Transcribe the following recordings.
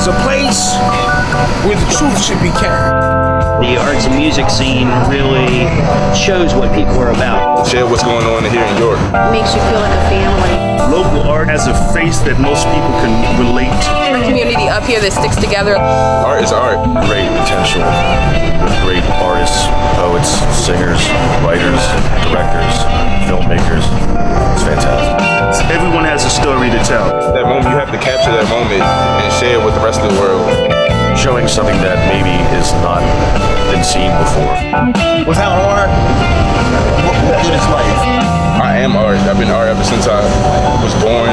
is a place where the truth should be carried. The arts and music scene really shows what people are about. Share what's going on here in York. Makes you feel like a family. Local art has a face that most people can relate to. A community up here that sticks together. Art is art. Great potential. Great artists, poets, singers, writers, directors, filmmakers. It's fantastic. Everyone has a story to tell. That moment, you have to capture that moment and share it with the rest of the world. Showing something that maybe is not been seen before. Without art, what good is life? I am art. I've been art ever since I was born.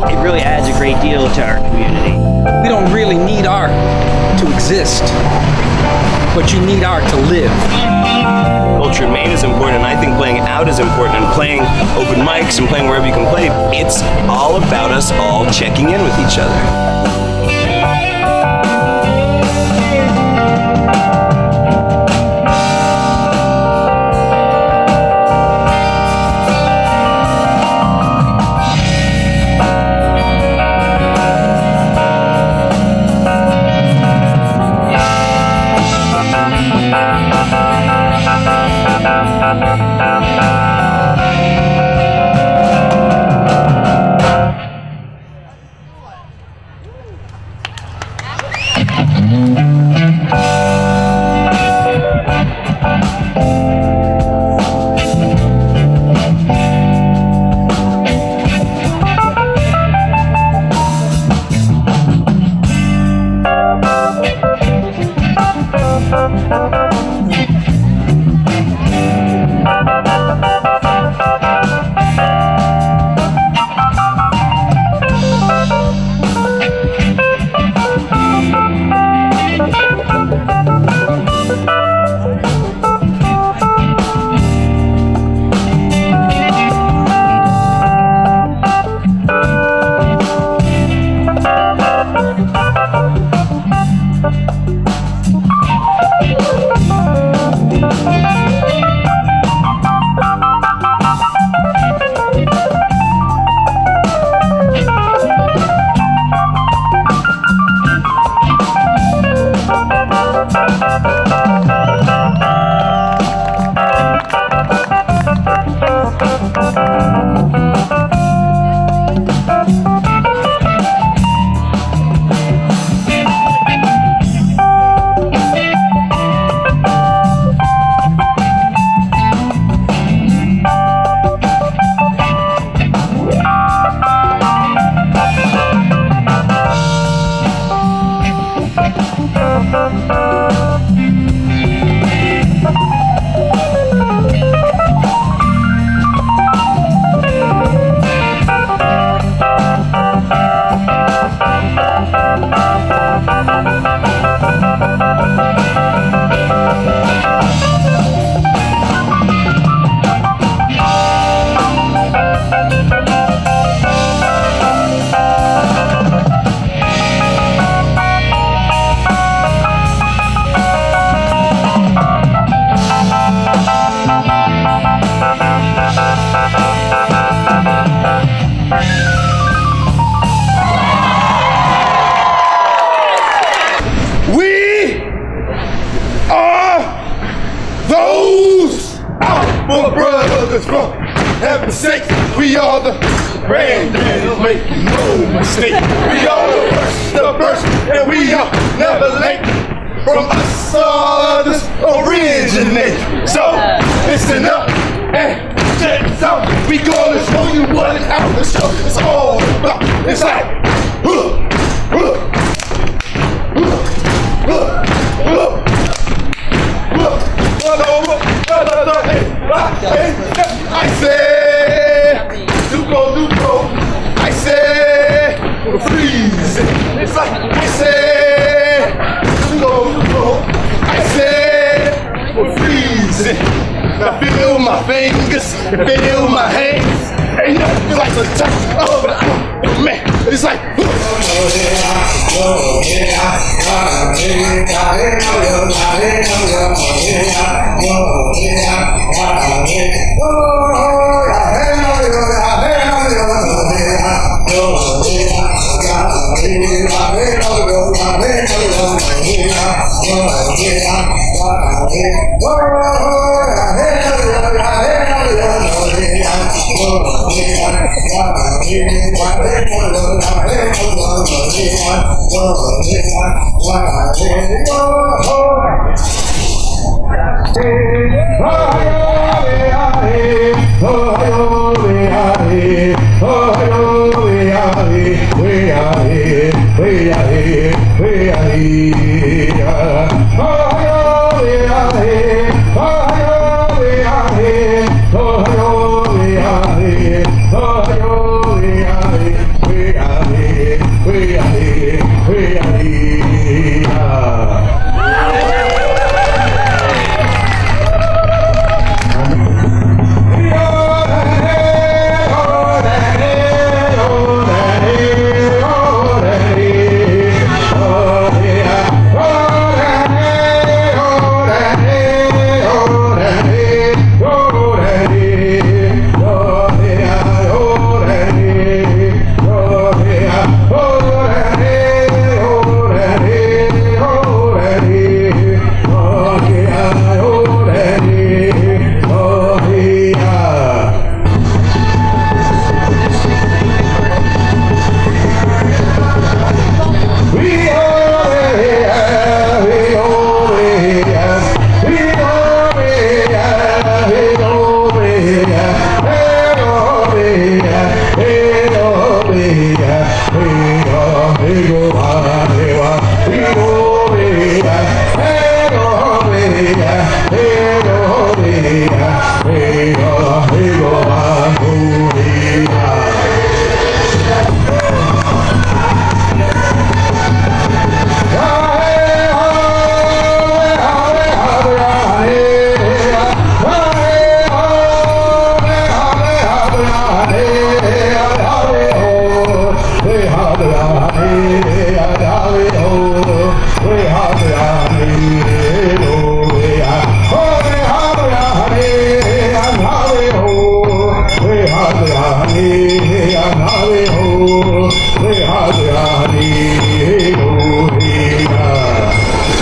It really adds a great deal to our community. We don't really need art to exist, but you need art to live. Culture in Maine is important, and I think playing out is important, and playing open mics and playing wherever you can play. It's all about us all checking in with each other. Those our brothers from heaven's sake, we are the granddaddies, make no mistake. We are the first, and we are never late. From us all others originate. So listen up and check this out. We gonna show you what our show is all about. It's like I said, Duco, I said, freeze. It's like I said, Duco, I said, freeze. Now feel my fingers, feel my hands. Ain't nothing like the touch of a man. It's like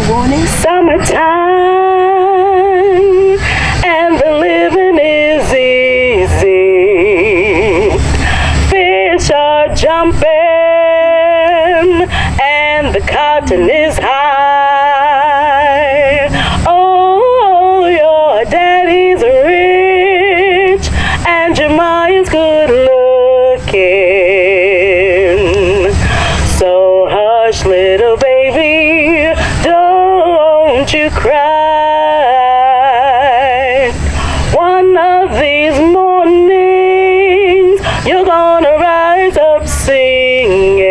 Morning summertime, and the living is easy. Fish are jumping, and the cotton is high. Oh, your daddy's rich, and your Maya's good looking. So hush, little baby, don't you cry. One of these mornings, you're gonna rise up singing.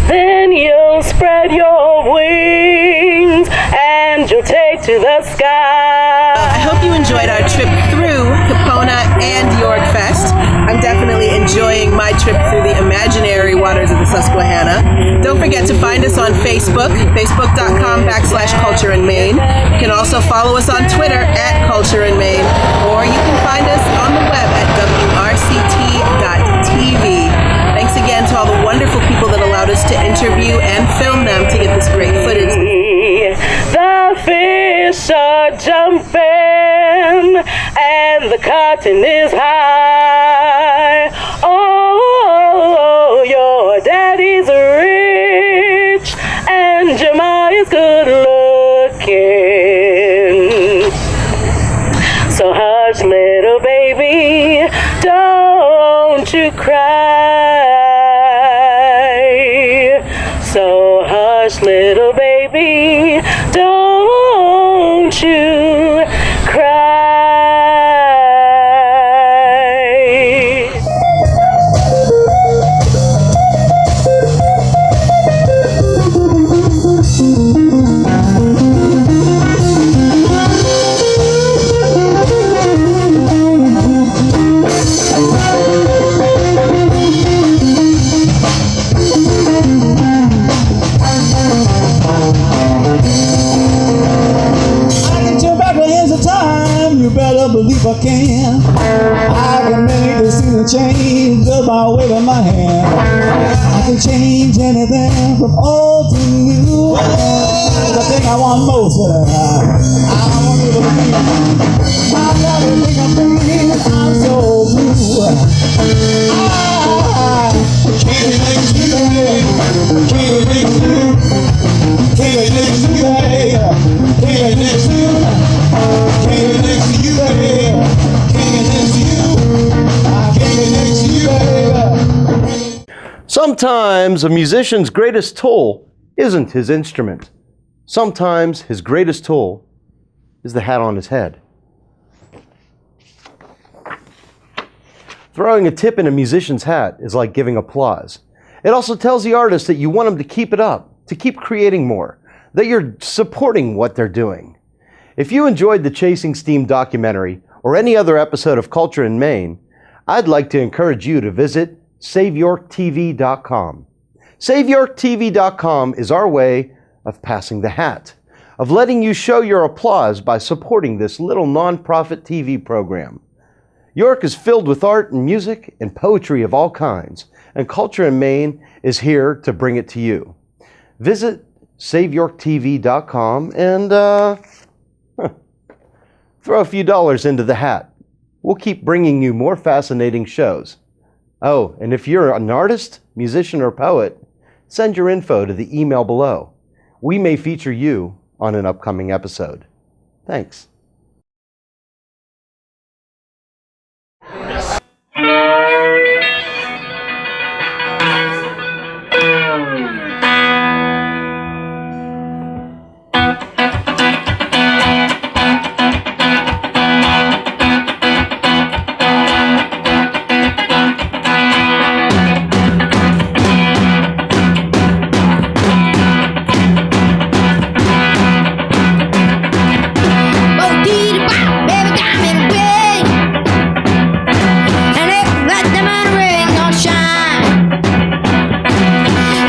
Then you'll spread your wings and you'll take to the sky. I hope you enjoyed our trip through Capona and York Fest. I'm definitely enjoying my trip through the imaginary waters of the Susquehanna. Don't forget to find us on Facebook, facebook.com/Culture in Maine. You can also follow us on Twitter @Culture in Maine, or you can find us on the web at wrct.tv. Thanks again to all the wonderful people that allowed us to interview and film them to get this great footage. The fish are jumping and the cotton is high. Oh, your daddy's rich and Jemiah's good looking. So hush, little baby, don't you cry. So hush, little baby, don't you cry. You better believe I can. I can make the season change just by waving my hand. I can can change anything from old to new. The thing I want most, I want you to feel. I love everything I'm thinking, I'm so blue. Can't be next to you, can't be next to you, can't be next to you, can't be next to you, can't be next to you, can't be next to you, can't be next to you, baby. Sometimes a musician's greatest tool isn't his instrument. Sometimes his greatest tool is the hat on his head. Throwing a tip in a musician's hat is like giving applause. It also tells the artist that you want them to keep it up, to keep creating more, that you're supporting what they're doing. If you enjoyed the Chasing Steam documentary or any other episode of Culture in Maine, I'd like to encourage you to visit SaveYorkTV.com. SaveYorkTV.com is our way of passing the hat, of letting you show your applause by supporting this little non-profit TV program. York is filled with art and music and poetry of all kinds, and Culture in Maine is here to bring it to you. Visit SaveYorkTV.com and throw a few dollars into the hat. We'll keep bringing you more fascinating shows. Oh, and if you're an artist, musician, or poet, send your info to the email below. We may feature you on an upcoming episode. Thanks.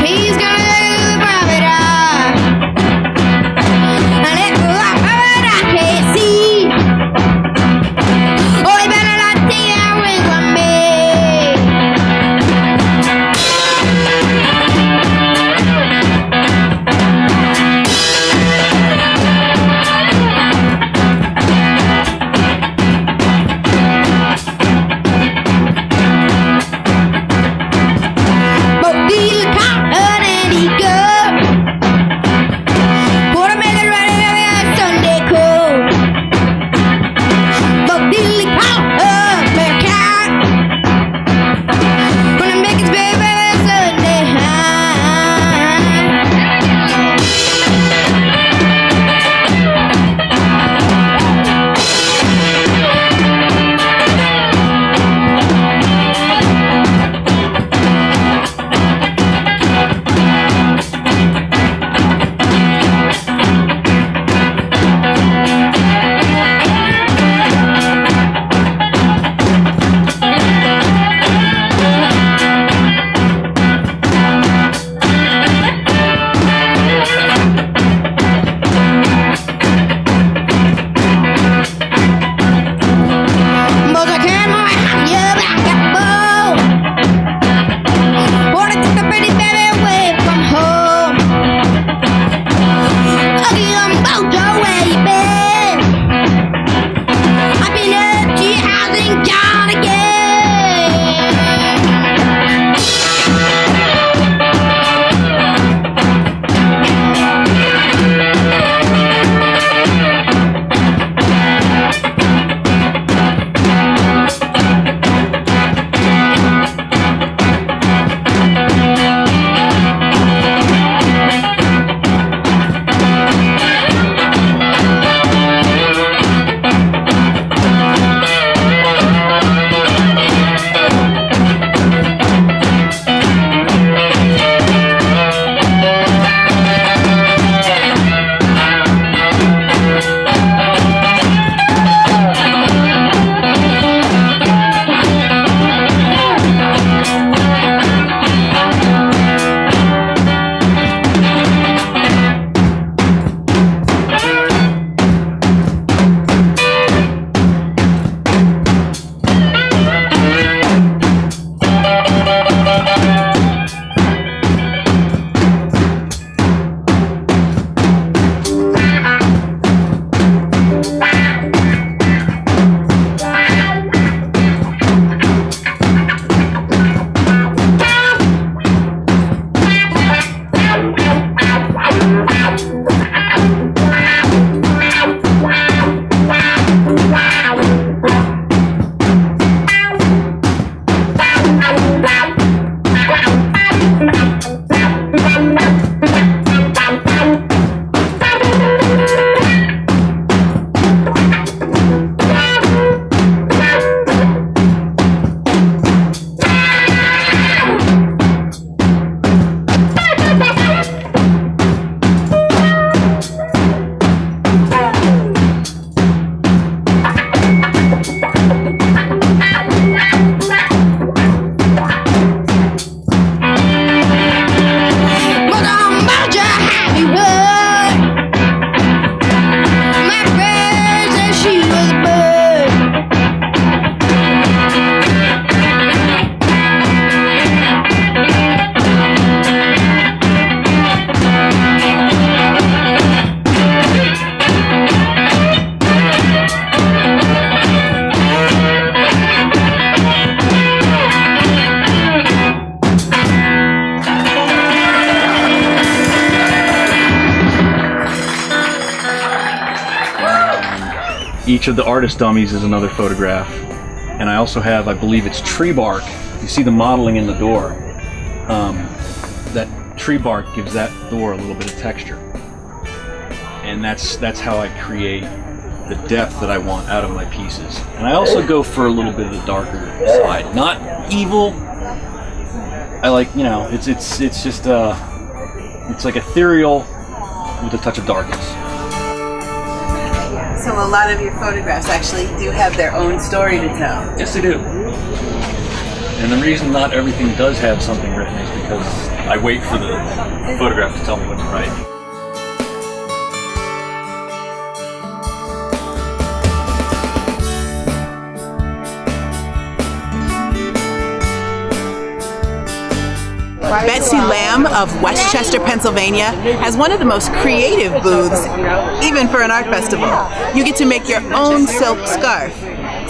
He's gonna Each of the artist dummies is another photograph. And I also have, I believe it's tree bark. You see the modeling in the door. That tree bark gives that door a little bit of texture. And that's how I create the depth that I want out of my pieces. And I also go for a little bit of the darker side. Not evil. I like, you know, it's just it's like ethereal with a touch of darkness. So a lot of your photographs actually do have their own story to tell. Yes, they do. And the reason not everything does have something written is because I wait for the photograph to tell me what to write. Betsy Lamb of Westchester, Pennsylvania has one of the most creative booths, even for an art festival. You get to make your own silk scarf.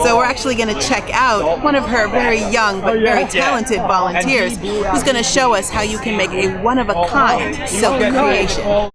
So we're actually going to check out one of her very young but very talented volunteers who's going to show us how you can make a one-of-a-kind silk creation.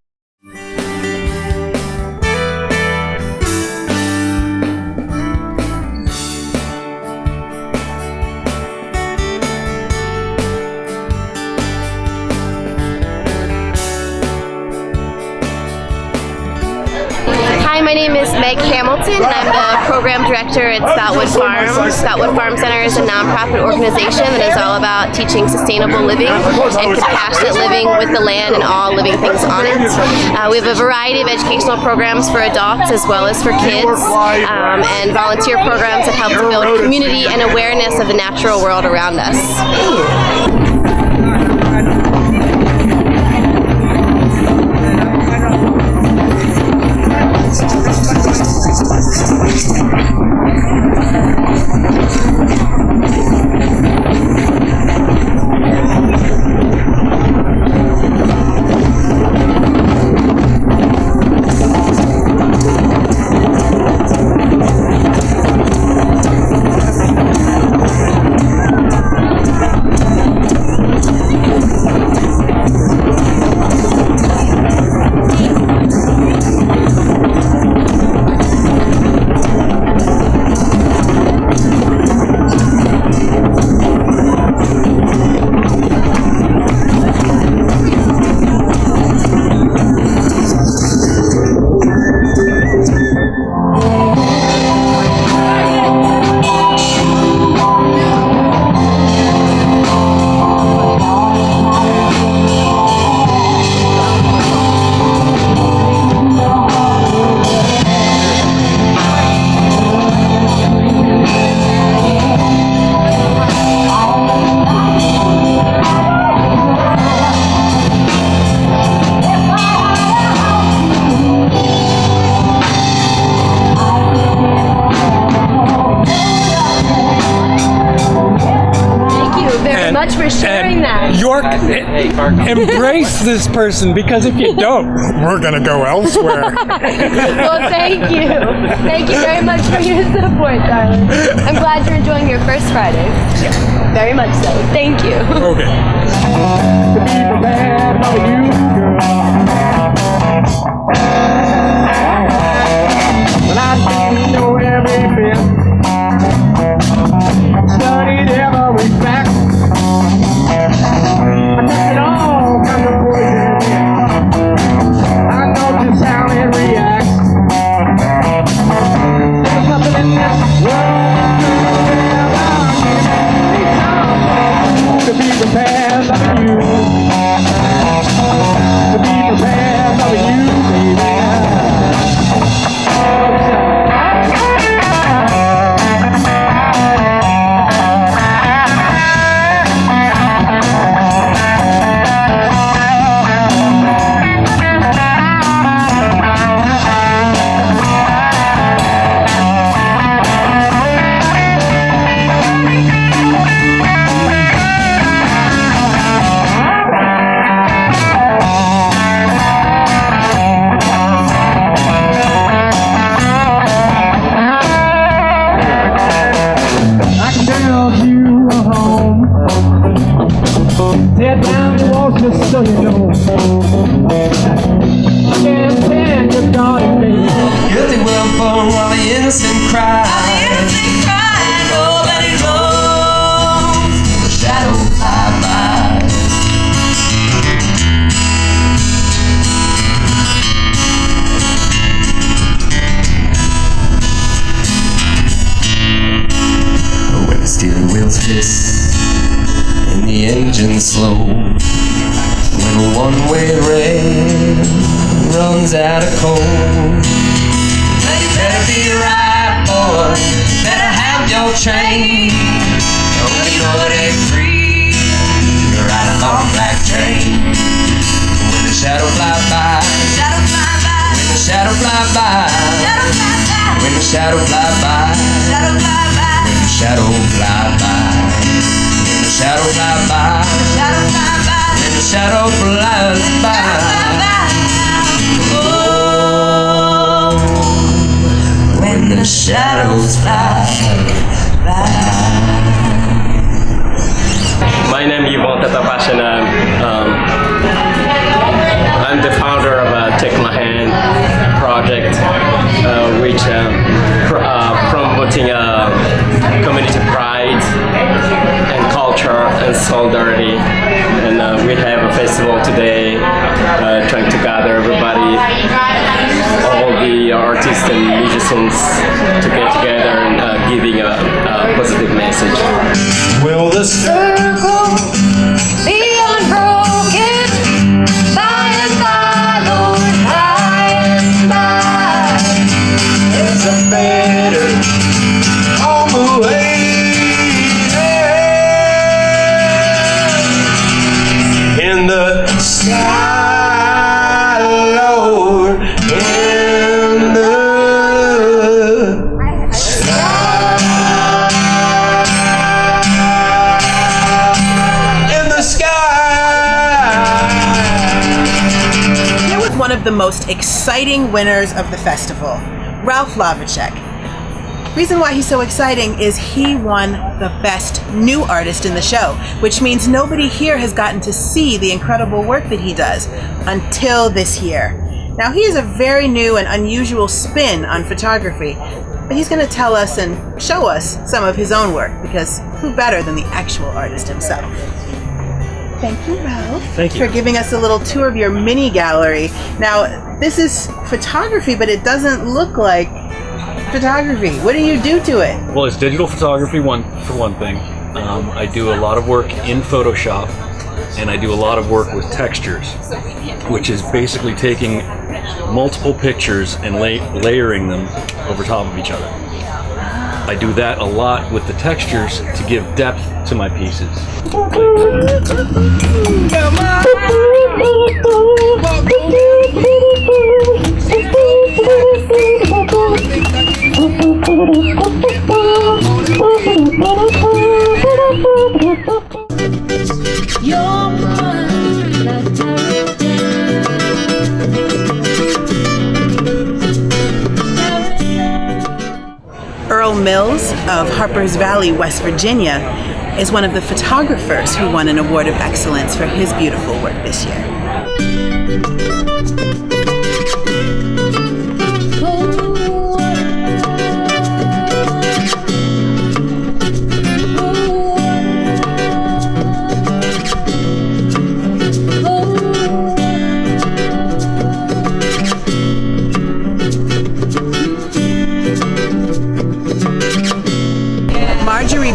My name is Meg Hamilton, and I'm the program director at Stoutwood Farm. Stoutwood Farm Center is a nonprofit organization that is all about teaching sustainable living and compassionate living with the land and all living things on it. We have a variety of educational programs for adults as well as for kids, and volunteer programs that help to build community and awareness of the natural world around us. much for sharing that. York, embrace this person, because if you don't, we're going to go elsewhere. Well, thank you. Thank you very much for your support, darling. I'm glad you're enjoying your first Friday. Very much so. Thank you. Okay. Well, I didn't know everything. Studied every fact. I took it all kind of poison. I know just how it reacts. There's nothing in this world to be prepared for you. To be prepared for you, baby. Tear down the walls just so you know. I can't stand your garden, baby. Guilty well born while the innocent slow. When a one-way rail runs out of coal. Well, you better be right, boy. Better have your train. Oh, you know it ain't free. You're right along black train. When the shadow fly by, shadow fly by. When the shadow fly by, shadow fly by. When the shadow fly by, shadow fly by. When the shadow fly by, when the shadow fly by, shadow fly by. When the shadow flies by. Oh, when the shadows fly by. My name is Yvonne Tatapashana. I'm the founder of Take My Hand project, which promoting community pride and culture and solidarity. And we have a festival today, trying to gather everybody, all the artists and musicians to get together and giving a positive message. Will the circle be unbroken by and by, Lord, by and by? There's a better home away. In the sky, Lord, in the sky. In the sky. Here with one of the most exciting winners of the festival, Ralph Lavacek. Reason why he's so exciting is he won the best new artist in the show, which means nobody here has gotten to see the incredible work that he does until this year. Now, he has a very new and unusual spin on photography, but he's going to tell us and show us some of his own work, because who better than the actual artist himself? Thank you, Ralph. Thank you. For giving us a little tour of your mini gallery. Now, this is photography, but it doesn't look like photography. What do you do to it? Well, it's digital photography, for one thing. I do a lot of work in Photoshop, and I do a lot of work with textures, which is basically taking multiple pictures and layering them over top of each other. I do that a lot with the textures to give depth to my pieces. Earl Mills of Harpers Valley, West Virginia, is one of the photographers who won an award of excellence for his beautiful work this year.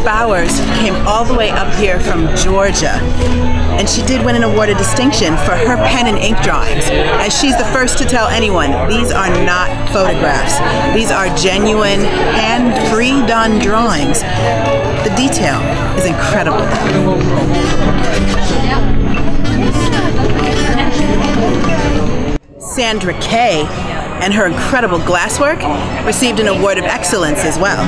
Bowers came all the way up here from Georgia, and she did win an award of distinction for her pen and ink drawings, as she's the first to tell anyone these are not photographs. These are genuine, hand-free done drawings. The detail is incredible. Sandra Kay and her incredible glasswork received an award of excellence as well.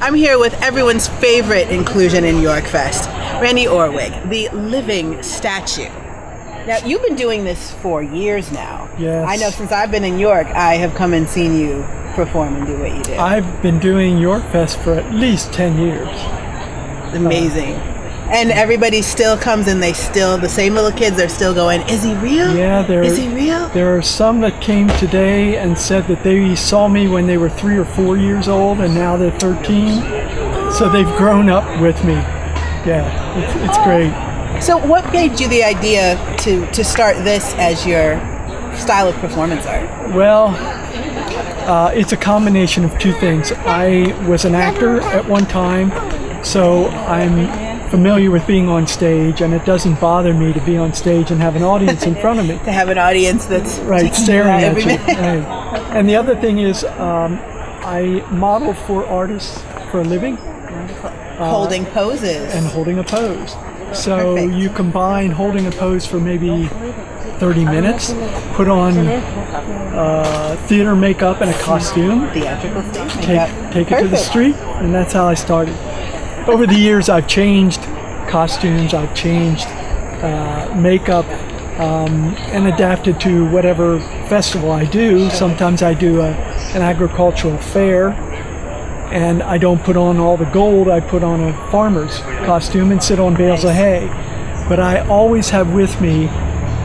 I'm here with everyone's favorite inclusion in York Fest, Randy Orwig, the living statue. Now, you've been doing this for years now. Yes. I know since I've been in York, I have come and seen you perform and do what you do. I've been doing York Fest for at least 10 years. Amazing. And everybody still comes and the same little kids are still going, is he real? Yeah, is he real? There are some that came today and said that they saw me when they were 3 or 4 years old and now they're 13. So they've grown up with me. Yeah, it's great. So what gave you the idea to start this as your style of performance art? Well, it's a combination of two things. I was an actor at one time, so I'm familiar with being on stage, and it doesn't bother me to be on stage and have an audience in front of me. To have an audience that's right, staring at you. Right. And the other thing is, I model for artists for a living. Holding poses. And holding a pose. So Perfect. you combine holding a pose for maybe 30 minutes, put on theater makeup and a costume, theatrical stage take it to the street, and that's how I started. Over the years, I've changed costumes, I've changed makeup, and adapted to whatever festival I do. Sometimes I do an agricultural fair, and I don't put on all the gold, I put on a farmer's costume and sit on bales of hay. But I always have with me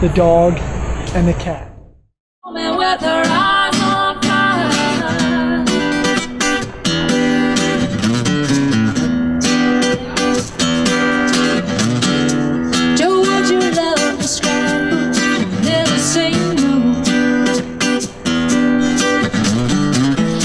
the dog and the cat. With her eyes on fire. Joe, would you love to scramble? Never say no.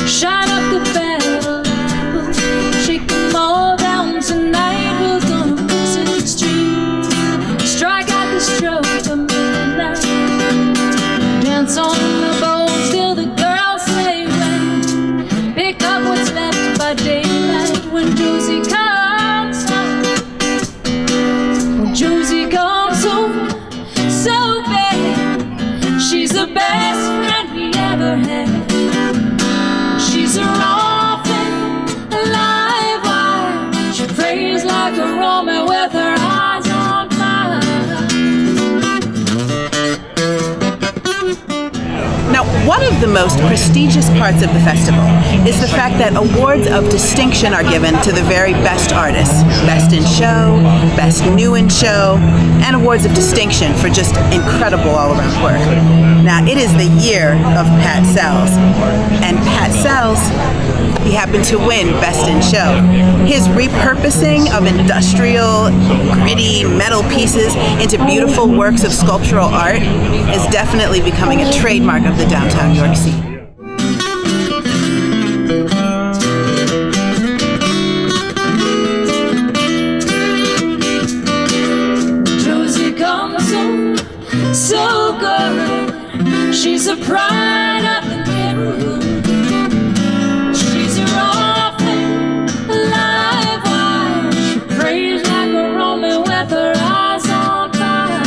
Shine up the battle lamp, shake them all down tonight. We're gonna visit the street, strike out the stroke of midnight. Dance on the bones till the girls say when. Pick up what's left by daylight when Josie comes home. When Josie comes home, so bad. She's the best friend we ever had. She's a orphan, a live wire. She prays like a Roman with her eyes on fire. Now, one of the most prestigious parts of the festival is the fact that awards of distinction are given to the very best artists. Best in show, best new in show, and awards of distinction for just incredible all-around work. Now, it is the year of Pat Sells, and Pat Sells, he happened to win Best in Show. His repurposing of industrial, gritty metal pieces into beautiful works of sculptural art is definitely becoming a trademark of the downtown York scene. Josie comes home, so good. She's a pride of the neighborhood. She's a orphan, a live wire. She prays like a Roman with her eyes on fire.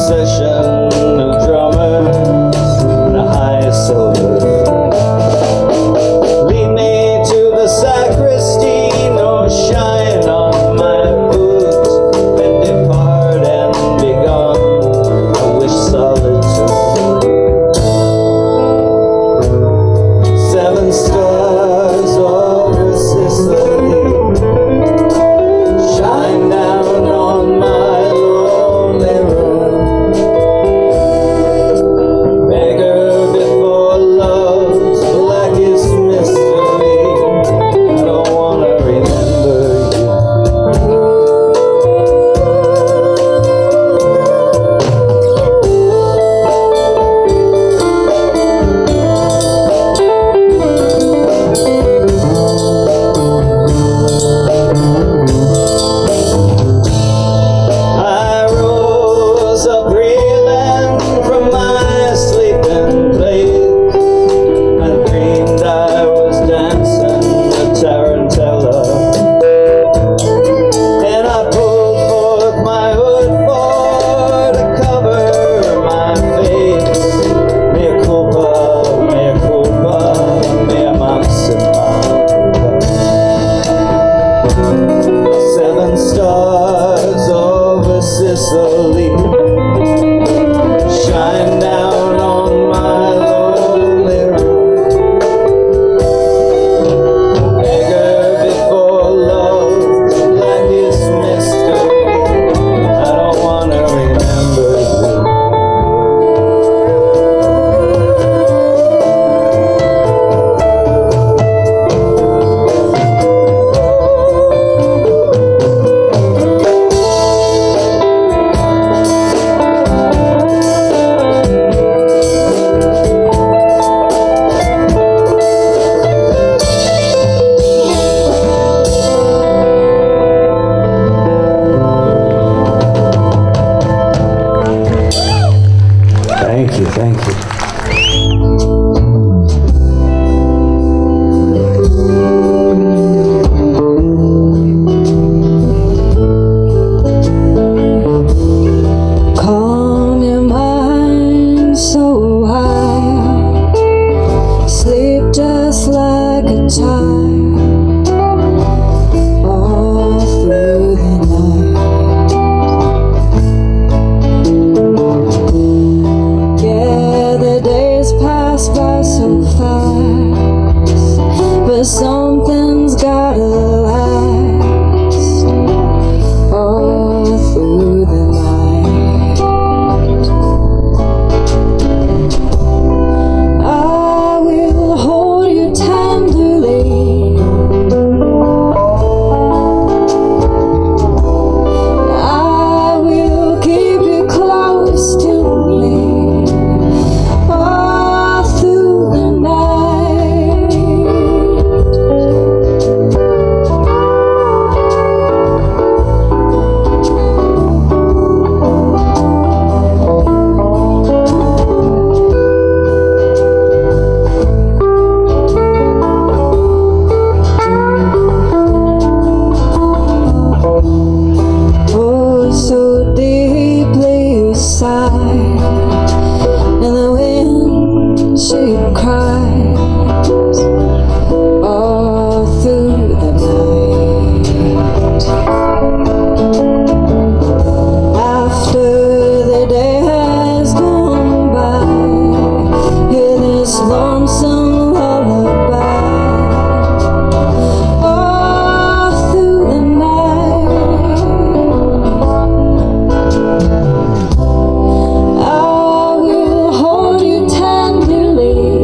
procession of drummers in a high silver. Lead me to the sacristy, nor shine on my boots, and depart and be gone. I wish solitude. 7 stars over Sicily shine down on my lonely room. Beggar before love's blackest mystery. I don't wanna remember you. I rose up reeling from my sleeping place and dreamed I was dancing the tarantella. And I pulled forth my hood for to cover my face. Mea culpa, mea maxima. 7 stars over Sicily shine down on my lonely room. Beggar before love's blackest mystery. I don't wanna remember you. Thank you, thank you. Calm your mind so high, sleep just like a child all through the night. Yeah, the days pass by so fast, but something's gotta last all through the night. I will hold you tenderly. I will keep you close to me all through the night. Oh, so deeply you sigh, and the wind she cries all through the night. After the day has gone by, hear this lonesome lullaby all through the night. I will hold you tenderly.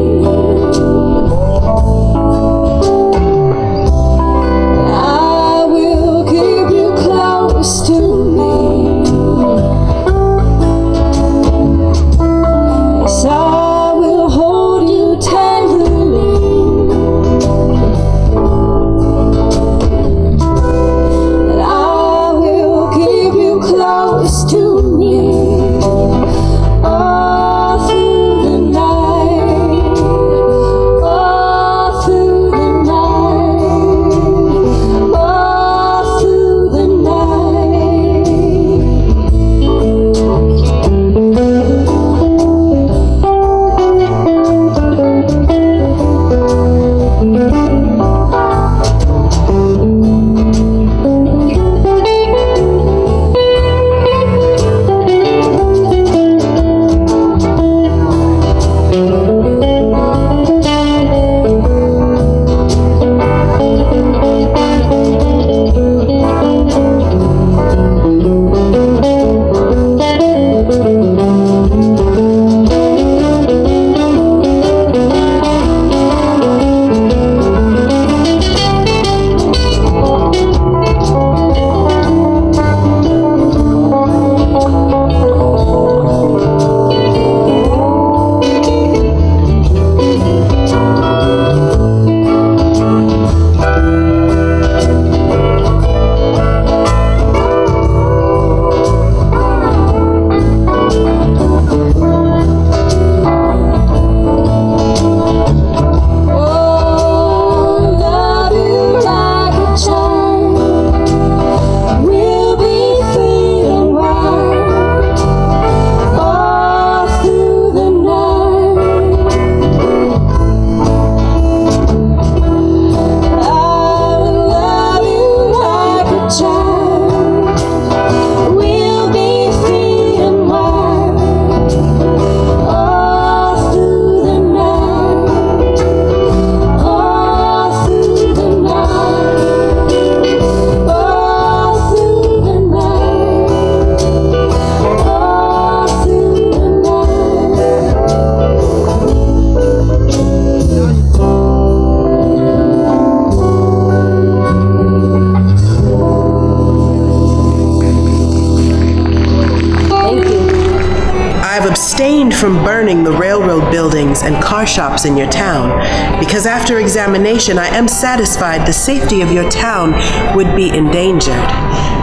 I've abstained from burning the railroad buildings and car shops in your town, because after examination I am satisfied the safety of your town would be endangered.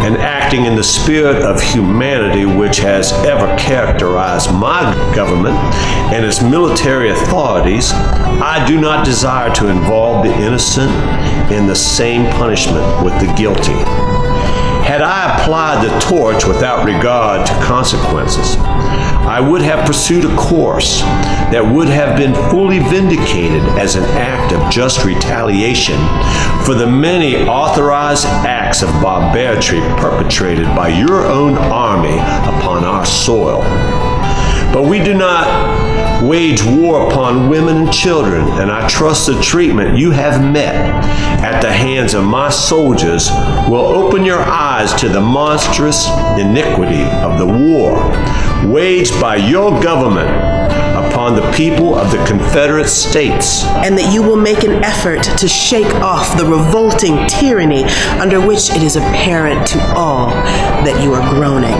And acting in the spirit of humanity which has ever characterized my government and its military authorities, I do not desire to involve the innocent in the same punishment with the guilty. Had I applied the torch without regard to consequences, I would have pursued a course that would have been fully vindicated as an act of just retaliation for the many authorized acts of barbarity perpetrated by your own army upon our soil. But we do not wage war upon women and children, and I trust the treatment you have met at the hands of my soldiers will open your eyes to the monstrous iniquity of the war waged by your government upon the people of the Confederate States. And that you will make an effort to shake off the revolting tyranny under which it is apparent to all that you are groaning.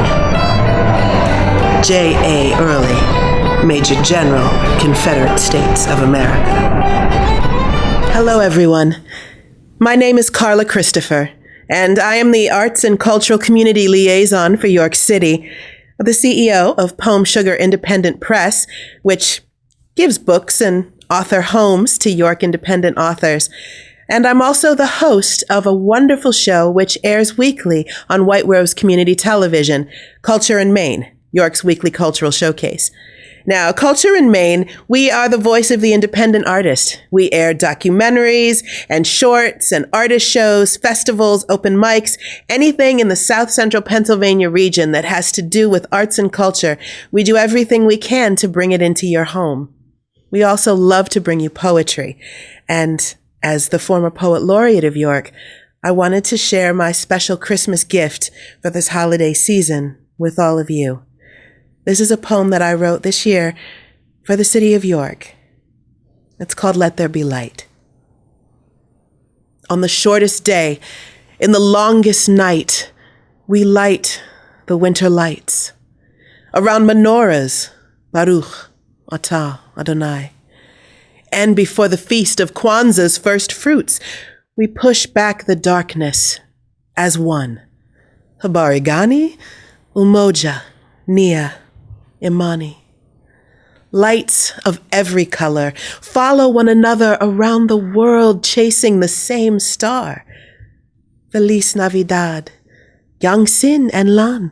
J.A. Early, Major General, Confederate States of America. Hello, everyone. My name is Carla Christopher, and I am the Arts and Cultural Community Liaison for York City, the CEO of Poem Sugar Independent Press, which gives books and author homes to York independent authors. And I'm also the host of a wonderful show which airs weekly on White Rose Community Television, Culture in Maine, York's weekly cultural showcase. Now, Culture in Maine, we are the voice of the independent artist. We air documentaries and shorts and artist shows, festivals, open mics, anything in the South Central Pennsylvania region that has to do with arts and culture. We do everything we can to bring it into your home. We also love to bring you poetry. And as the former poet laureate of York, I wanted to share my special Christmas gift for this holiday season with all of you. This is a poem that I wrote this year for the city of York. It's called Let There Be Light. On the shortest day, in the longest night, we light the winter lights. Around menorahs, Baruch, Atah, Adonai. And before the feast of Kwanzaa's first fruits, we push back the darkness as one. Habarigani, Umoja, Nia, Imani. Lights of every color follow one another around the world, chasing the same star. Feliz Navidad, Yangsin and Lan.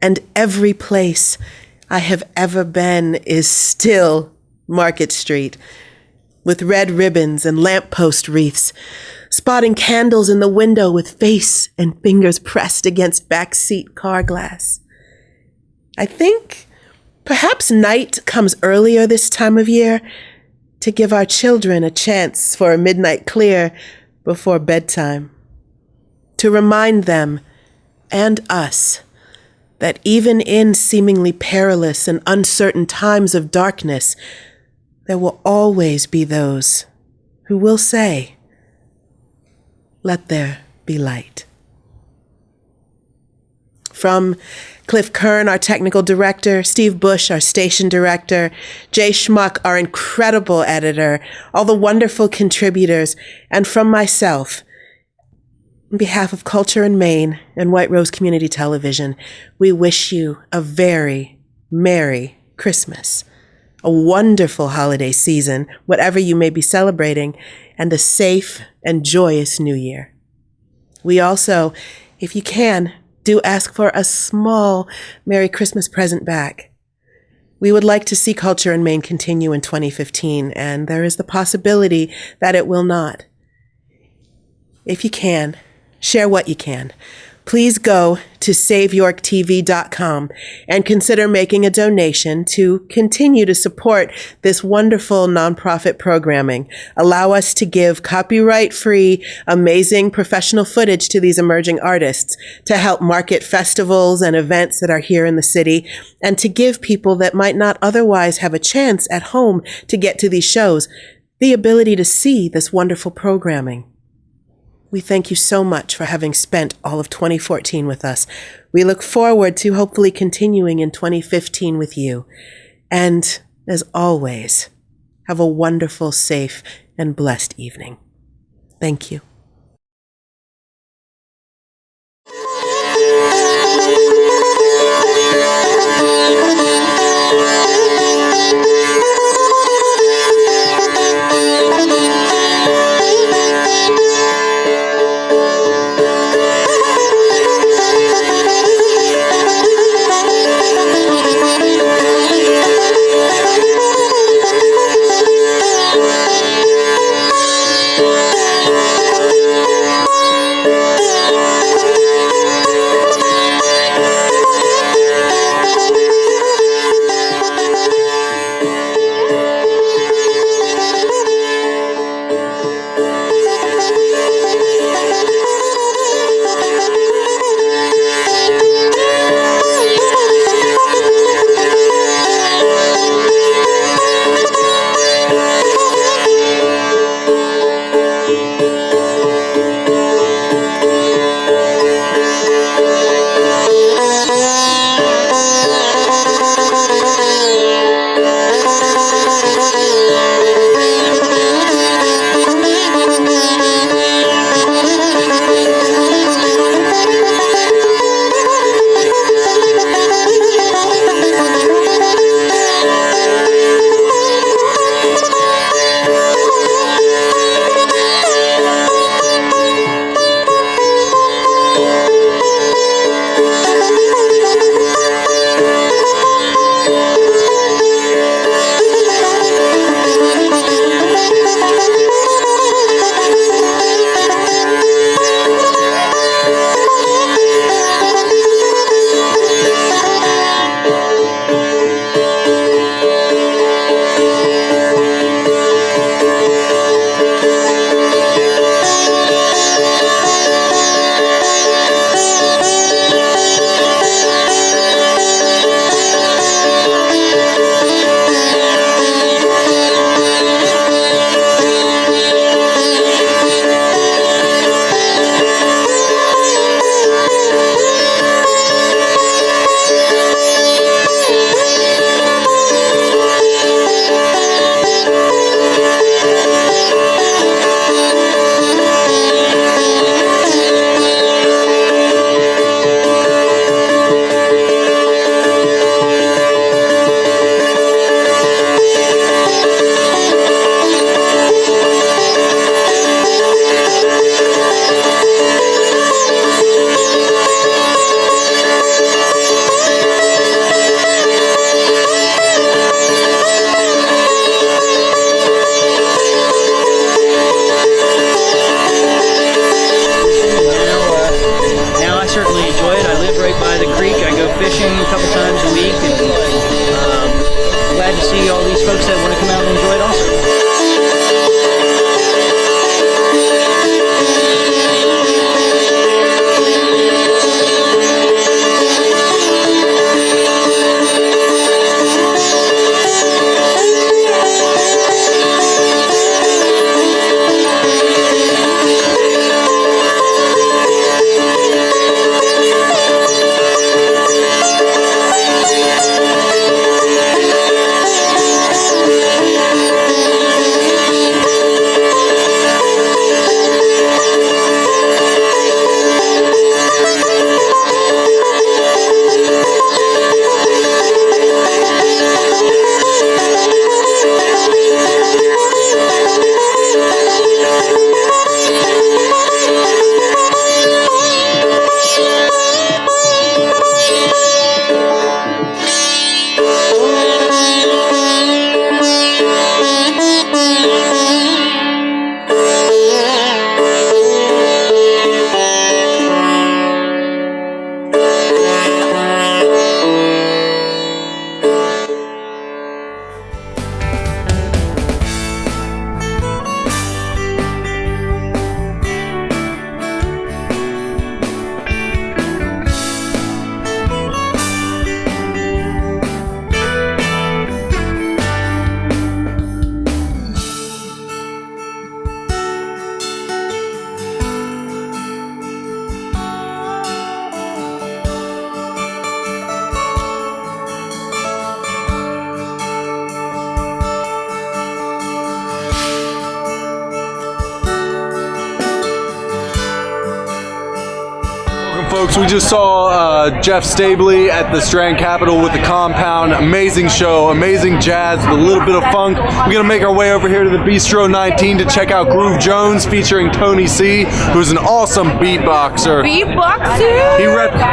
And every place I have ever been is still Market Street, with red ribbons and lamppost wreaths, spotting candles in the window with face and fingers pressed against backseat car glass. I think perhaps night comes earlier this time of year to give our children a chance for a midnight clear before bedtime, to remind them and us that even in seemingly perilous and uncertain times of darkness, there will always be those who will say, "Let there be light." From Cliff Kern, our technical director, Steve Bush, our station director, Jay Schmuck, our incredible editor, all the wonderful contributors, and from myself, on behalf of Culture in Maine and White Rose Community Television, we wish you a very Merry Christmas, a wonderful holiday season, whatever you may be celebrating, and a safe and joyous New Year. We also, if you can, do ask for a small Merry Christmas present back. We would like to see Culture in Maine continue in 2015, and there is the possibility that it will not. If you can, share what you can. Please go to SaveYorkTV.com and consider making a donation to continue to support this wonderful nonprofit programming. Allow us to give copyright-free, amazing professional footage to these emerging artists, to help market festivals and events that are here in the city, and to give people that might not otherwise have a chance at home to get to these shows the ability to see this wonderful programming. we thank you so much for having spent all of 2014 with us. We look forward to hopefully continuing in 2015 with you. And as always, have a wonderful, safe, and blessed evening. Thank you. folks, we just saw Jeff Stabley at the Strand Capitol with the Compound. Amazing show, amazing jazz with a little bit of funk. We're going to make our way over here to the Bistro 19 to check out Groove Jones featuring Tony C, who's an awesome beatboxer.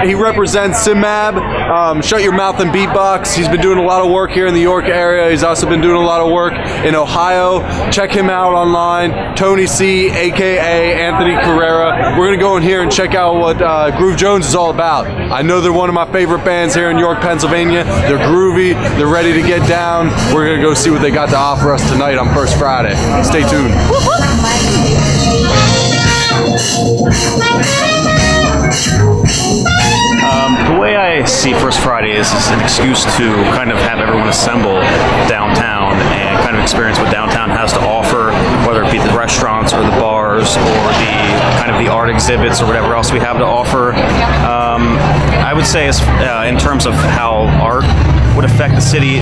He represents Simab, Shut Your Mouth and Beatbox. He's been doing a lot of work here in the York area. He's also been doing a lot of work in Ohio. Check him out online. Tony C, aka Anthony Carrera. We're going to go in here and check out what Groove Jones is all about. I know they're one of my favorite bands here in York, Pennsylvania. They're groovy. They're ready to get down. We're going to go see what they got to offer us tonight on First Friday. Stay tuned. The way I see First Friday is an excuse to kind of have everyone assemble downtown and kind of experience what downtown has to offer, whether it be the restaurants or the bars or the kind of the art exhibits or whatever else we have to offer. I would say in terms of how art would affect the city,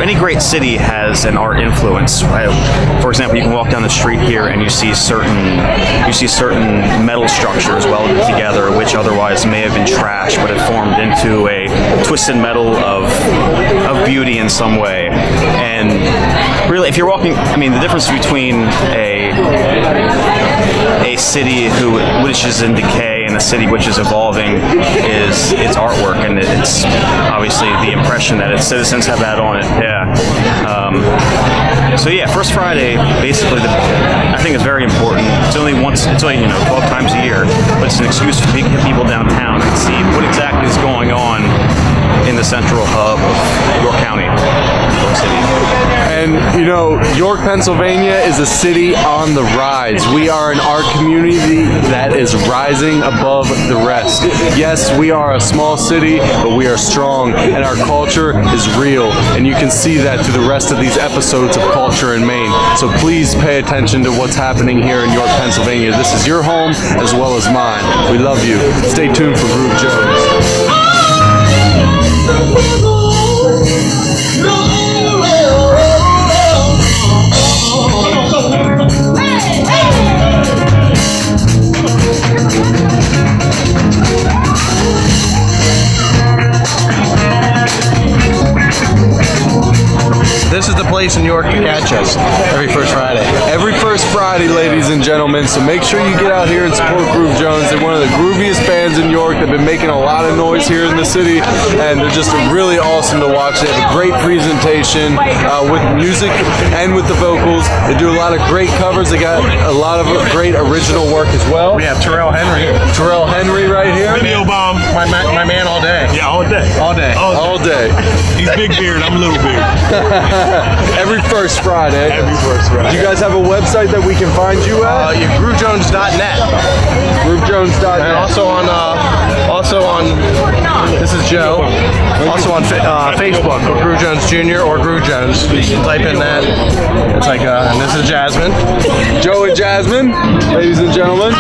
any great city has an art influence. For example, you can walk down the street here and you see certain metal structures welded together, which otherwise may have been trash, but have formed into a twisted metal of beauty in some way. And really, if you're walking, I mean, the difference between a city which is in decay and a city which is evolving is its artwork, and it's obviously the impression that its citizens have had on it. So First Friday basically I think is very important. It's only 12 times a year, but it's an excuse to get people downtown and see what exactly is going on in the central hub of York County, York City. And York, Pennsylvania is a city on the rise. We are an art community that is rising above the rest. Yes, we are a small city, but we are strong, and our culture is real. And you can see that through the rest of these episodes of Culture in Maine. So please pay attention to what's happening here in York, Pennsylvania. This is your home as well as mine. We love you. Stay tuned for Groove Jones. This is the place in York to catch us every First Friday. Every First Friday, ladies and gentlemen. So make sure you get out here and support Groove Jones. They're one of the grooviest bands in York. They've been making a lot of noise here in the city, and they're just really awesome to watch. They have a great presentation with music and with the vocals. They do a lot of great covers. They got a lot of great original work as well. We have Terrell Henry. Terrell Henry right here. Video bomb. My man all day. Yeah, all day. All day. All day. He's big beard. I'm a little beard. Every First Friday. Every First Friday. Do you guys have a website that we can find you at? GrooveJones.net. GrooveJones.net. And also on this is Joe. Also on Facebook, Groove Jones Jr. or Groove Jones. You can type in that. It's like, and this is Jasmine. Joe and Jasmine, ladies and gentlemen.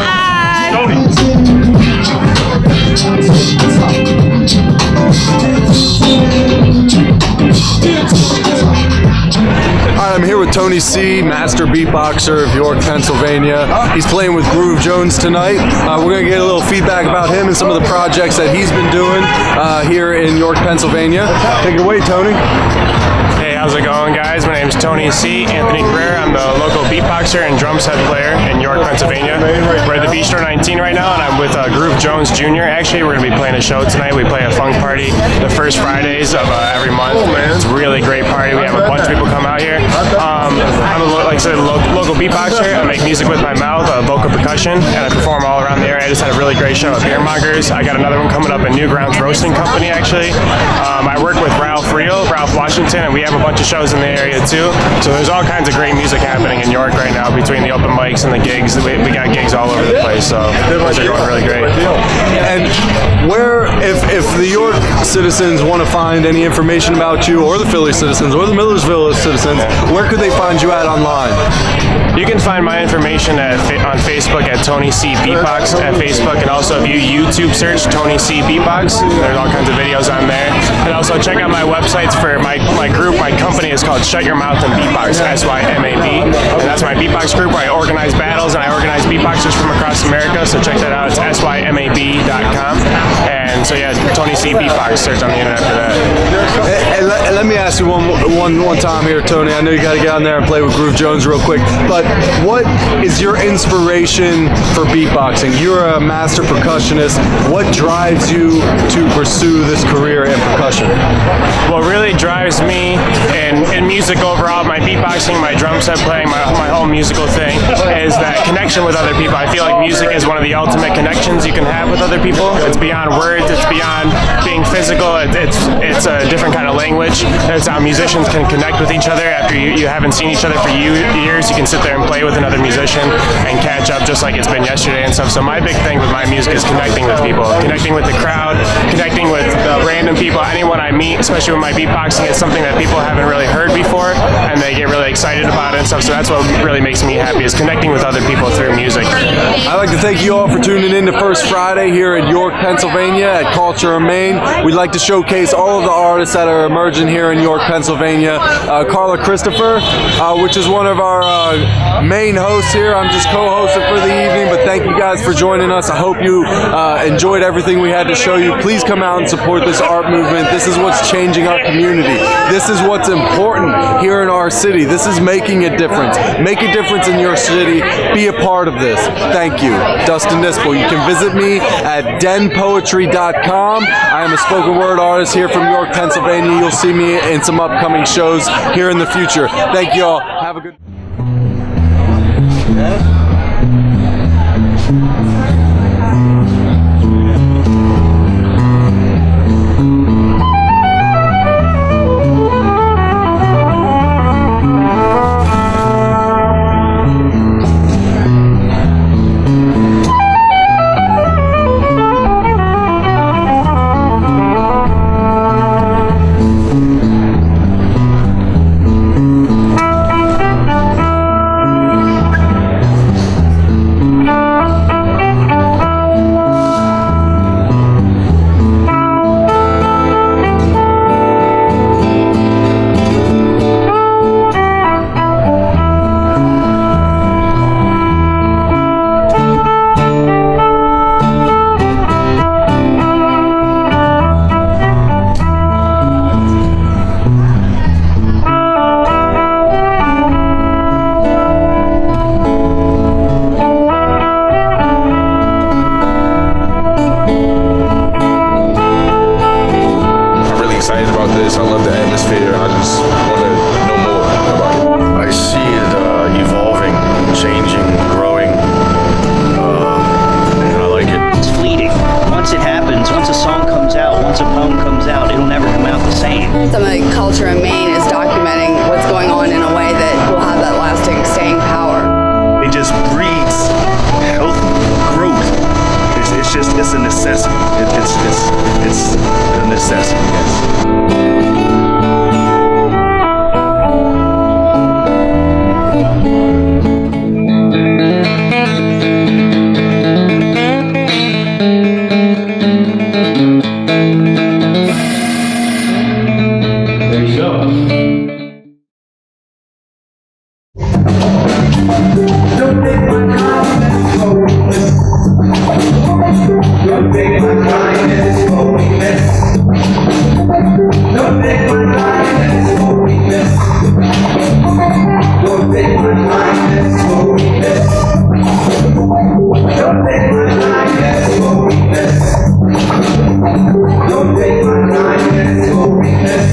Alright, I'm here with Tony C, master beatboxer of York, Pennsylvania. He's playing with Groove Jones tonight. We're going to get a little feedback about him and some of the projects that he's been doing here in York, Pennsylvania. Take it away, Tony. Hey, how's it going, guys? My name is Tony C. Anthony Carrera. I'm the local beatboxer and drum set player in York, Pennsylvania. We're at the Bistro 19 right now, and I'm with Groove Jones Jr. Actually, we're going to be playing a show tonight. We play a funk party the first Fridays of every month. It's a really great party. We have a bunch of people come out here. I'm a local beatboxer. I make music with my mouth, vocal percussion, and I perform all around the area. I just had a really great show at Beermongers. I got another one coming up at Newgrounds Roasting Company, actually. I work with Ralph Washington, and we have a bunch of shows in the area too. So there's all kinds of great music happening in York right now between the open mics and the gigs. We got gigs all over the place, so those are going really great. And where, if the York citizens want to find any information about you, or the Philly citizens, or the Millersville citizens, where could they find you at online? find? You can find my information on Facebook at Tony C Beatbox at Facebook, and also if you YouTube search Tony C Beatbox, there's all kinds of videos on there. And also check out my websites for my group. My company is called Shut Your Mouth and Beatbox, SYMAB, and that's my beatbox group where I organize battles and I organize beatboxers from across America. So check that out. It's SYMAB.com. And so yeah, Tony C Beatbox. Search on the internet for that. And let me ask you one time here, Tony. I know you got to get on there and play with Groove Jones real quick, but what is your inspiration for beatboxing? You're a master percussionist. What drives you to pursue this career in percussion? What really drives me in music overall, my beatboxing, my drum set playing, my whole musical thing, is that connection with other people. I feel like music is one of the ultimate connections you can have with other people. It's beyond words. It's beyond being physical. It's a different kind of language. It's how musicians can connect with each other after you haven't seen each other for years. You can sit there and play with another musician and catch up just like it's been yesterday and stuff. So my big thing with my music is connecting with people, connecting with the crowd, connecting with random people. Anyone I meet, especially with my beatboxing, is something that people haven't really heard before, and they get really excited about it and stuff. So that's what really makes me happy, is connecting with other people through music. I'd like to thank you all for tuning in to First Friday here in York, Pennsylvania at Culture and Maine. We'd like to showcase all of the artists that are emerging here in York, Pennsylvania. Carla Christopher, which is one of our main hosts here. I'm just co-hosting for the evening, but thank you guys for joining us. I hope you enjoyed everything we had to show you. Please come out and support this art movement. This is what's changing our community. This is what's important here in our city. This is making a difference. Make a difference in your city. Be a part of this. Thank you. Dustin Nispel. You can visit me at denpoetry.com. I am a spoken word artist here from York, Pennsylvania. You'll see me in some upcoming shows here in the future. Thank you all. Have a good Some of the culture in Maine is documenting what's going on in a way that will have that lasting staying power. It just breeds health, growth. It's a necessity. It's a necessity, yes. Don't take my kindness for weakness.